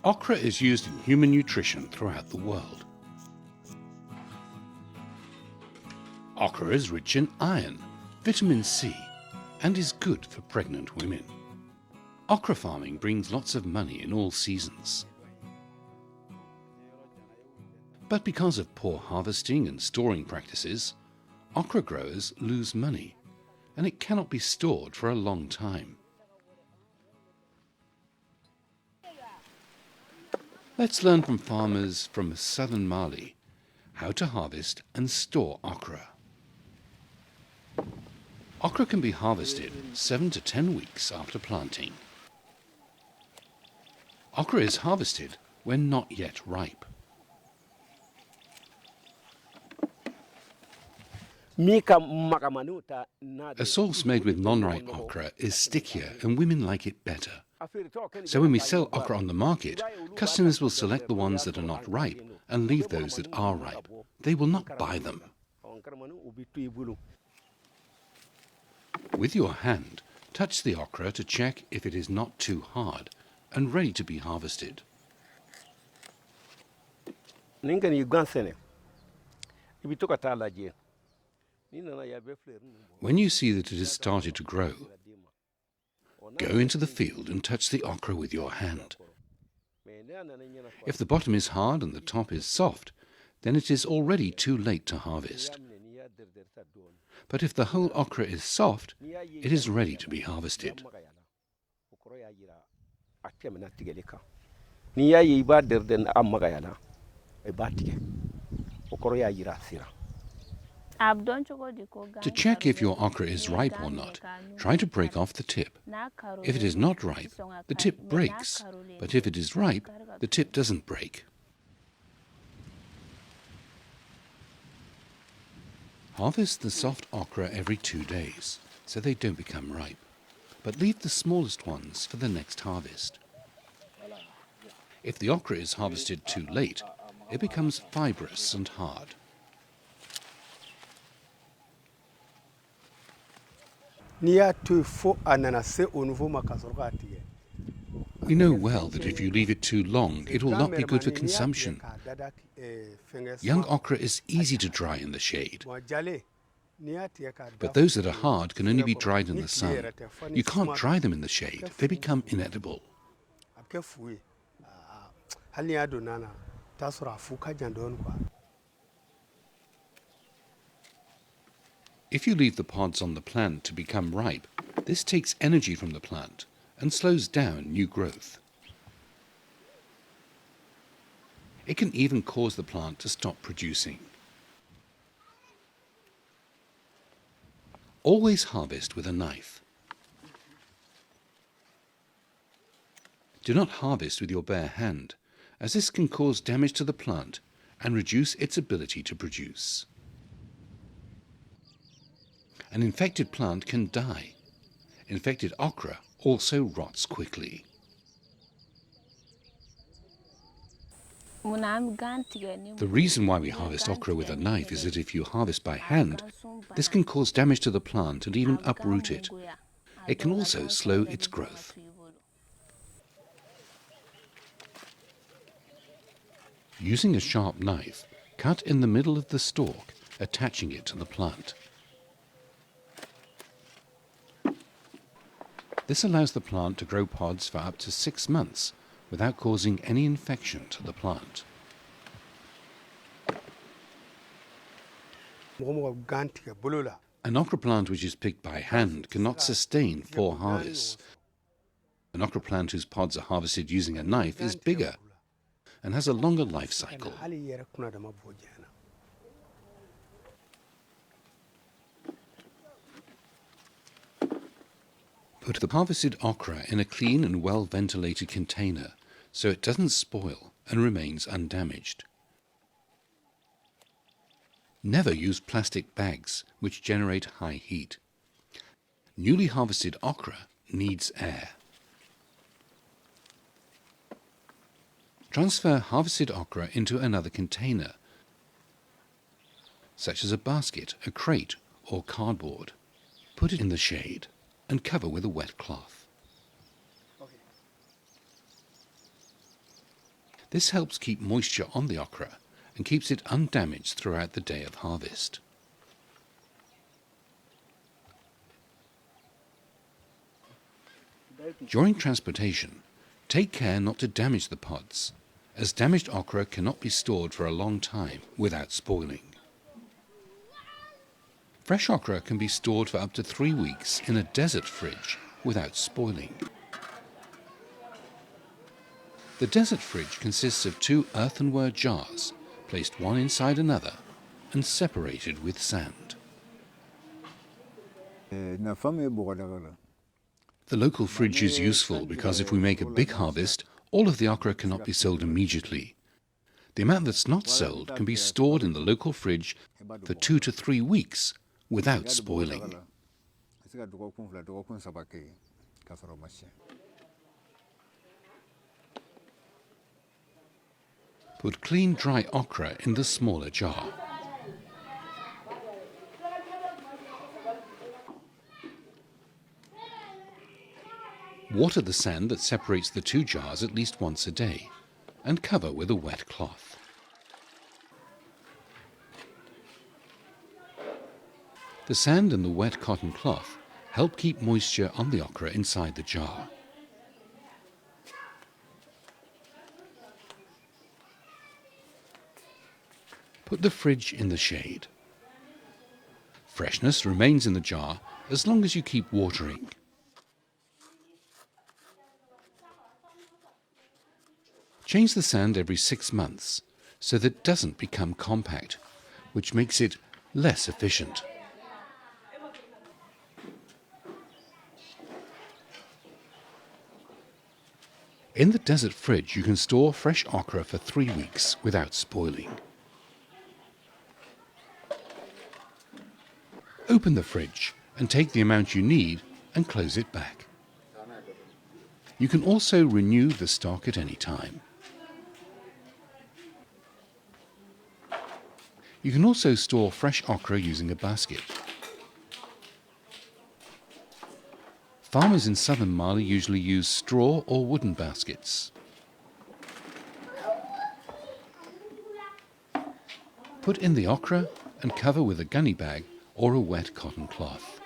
Okra is used in human nutrition throughout the world. Okra is rich in iron, vitamin C, and is good for pregnant women. Okra farming brings lots of money in all seasons. But because of poor harvesting and storing practices, okra growers lose money, and it cannot be stored for a long time. Let's learn from farmers from southern Mali how to harvest and store okra. Okra can be harvested 7 to 10 weeks after planting. Okra is harvested when not yet ripe. A sauce made with non-ripe okra is stickier and women like it better. So when we sell okra on the market, customers will select the ones that are not ripe and leave those that are ripe. They will not buy them. With your hand, touch the okra to check if it is not too hard and ready to be harvested. When you see that it has started to grow, go into the field and touch the okra with your hand. If the bottom is hard and the top is soft, then it is already too late to harvest. But if the whole okra is soft, it is ready to be harvested. To check if your okra is ripe or not, try to break off the tip. If it is not ripe, the tip breaks, but if it is ripe, the tip doesn't break. Harvest the soft okra every 2 days, so they don't become ripe, but leave the smallest ones for the next harvest. If the okra is harvested too late, it becomes fibrous and hard. We know well that if you leave it too long, it will not be good for consumption. Young okra is easy to dry in the shade, but those that are hard can only be dried in the sun. You can't dry them in the shade, they become inedible. If you leave the pods on the plant to become ripe, this takes energy from the plant and slows down new growth. It can even cause the plant to stop producing. Always harvest with a knife. Do not harvest with your bare hand, as this can cause damage to the plant and reduce its ability to produce. An infected plant can die. Infected okra also rots quickly. The reason why we harvest okra with a knife is that if you harvest by hand, this can cause damage to the plant and even uproot it. It can also slow its growth. Using a sharp knife, cut in the middle of the stalk, attaching it to the plant. This allows the plant to grow pods for up to 6 months without causing any infection to the plant. An okra plant which is picked by hand cannot sustain 4 harvests. An okra plant whose pods are harvested using a knife is bigger and has a longer life cycle. Put the harvested okra in a clean and well-ventilated container so it doesn't spoil and remains undamaged. Never use plastic bags which generate high heat. Newly harvested okra needs air. Transfer harvested okra into another container, such as a basket, a crate, or cardboard. Put it in the shade and cover with a wet cloth. This helps keep moisture on the okra and keeps it undamaged throughout the day of harvest. During transportation, take care not to damage the pods, as damaged okra cannot be stored for a long time without spoiling. Fresh okra can be stored for up to 3 weeks in a desert fridge without spoiling. The desert fridge consists of 2 earthenware jars, placed one inside another and separated with sand. The local fridge is useful because if we make a big harvest, all of the okra cannot be sold immediately. The amount that's not sold can be stored in the local fridge for 2 to 3 weeks without spoiling. Put clean dry okra in the smaller jar. Water the sand that separates the 2 jars at least once a day and cover with a wet cloth. The sand and the wet cotton cloth help keep moisture on the okra inside the jar. Put the fridge in the shade. Freshness remains in the jar as long as you keep watering. Change the sand every 6 months so that it doesn't become compact, which makes it less efficient. In the desert fridge, you can store fresh okra for 3 weeks without spoiling. Open the fridge and take the amount you need and close it back. You can also renew the stock at any time. You can also store fresh okra using a basket. Farmers in southern Mali usually use straw or wooden baskets. Put in the okra and cover with a gunny bag or a wet cotton cloth.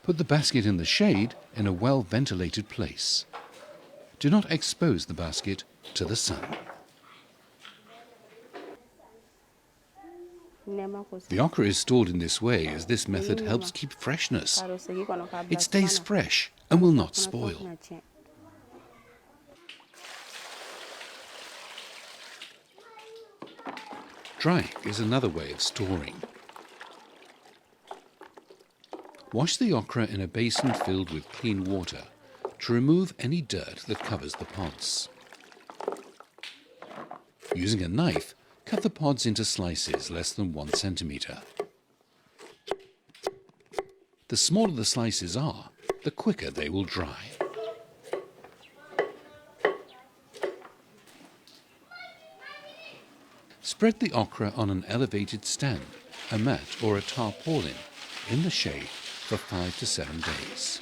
Put the basket in the shade in a well-ventilated place. Do not expose the basket to the sun. The okra is stored in this way as this method helps keep freshness. It stays fresh and will not spoil. Drying is another way of storing. Wash the okra in a basin filled with clean water to remove any dirt that covers the pods. Using a knife, cut the pods into slices less than 1 centimeter. The smaller the slices are, the quicker they will dry. Spread the okra on an elevated stand, a mat or a tarpaulin in the shade for 5 to 7 days.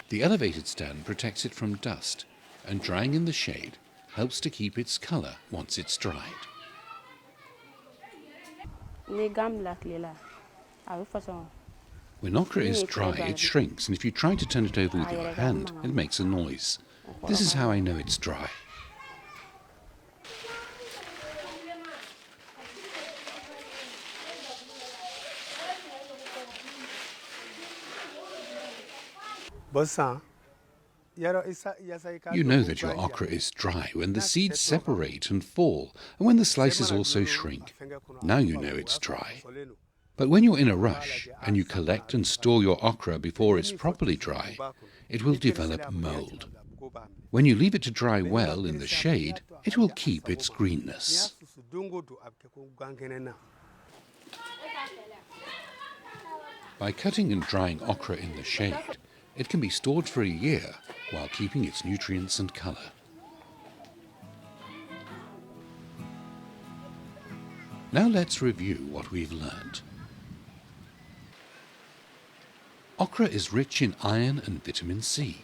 The elevated stand protects it from dust, and drying in the shade helps to keep its color once it's dried. When okra is dry, it shrinks, and if you try to turn it over with your hand, it makes a noise. This is how I know it's dry. You know that your okra is dry when the seeds separate and fall, and when the slices also shrink. Now you know it's dry. But when you're in a rush and you collect and store your okra before it's properly dry, it will develop mold. When you leave it to dry well in the shade, it will keep its greenness. By cutting and drying okra in the shade, it can be stored for a year while keeping its nutrients and color. Now let's review what we've learned. Okra is rich in iron and vitamin C.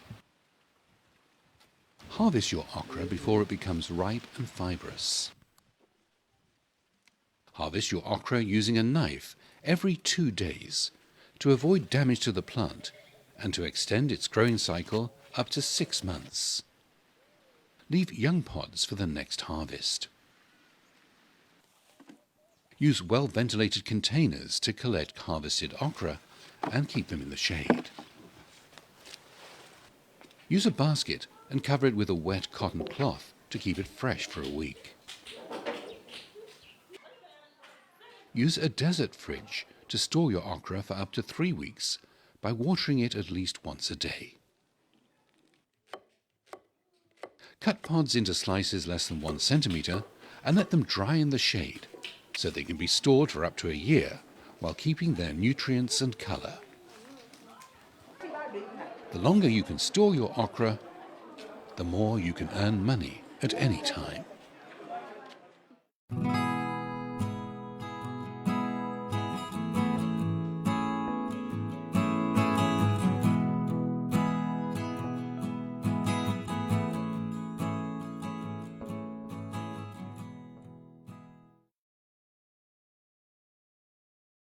Harvest your okra before it becomes ripe and fibrous. Harvest your okra using a knife every 2 days to avoid damage to the plant and to extend its growing cycle up to 6 months. Leave young pods for the next harvest. Use well-ventilated containers to collect harvested okra and keep them in the shade. Use a basket and cover it with a wet cotton cloth to keep it fresh for a week. Use a desert fridge to store your okra for up to 3 weeks by watering it at least once a day. Cut pods into slices less than 1 centimeter and let them dry in the shade so they can be stored for up to a year while keeping their nutrients and color. The longer you can store your okra, the more you can earn money at any time.